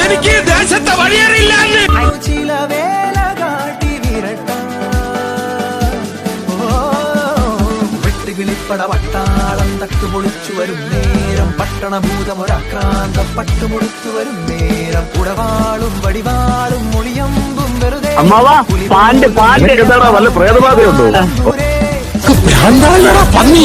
എനിക്ക് ദേശത്തെ വഴിയറിയില്ല. ചില വേല കാട്ടി വിരട്ട വെട്ടുകിളിപ്പട പട്ടാളം തട്ടുപൊളിച്ചു വരും നേരം പട്ടണഭൂതമൊരാക്രാന്തം പട്ടുമുടുത്തു വരും നേരം ഉടവാളും വടിവാളും മൊഴിയമ്പും വെറുതെ വല്ല പ്രേതബാധയുണ്ടോ? പന്നി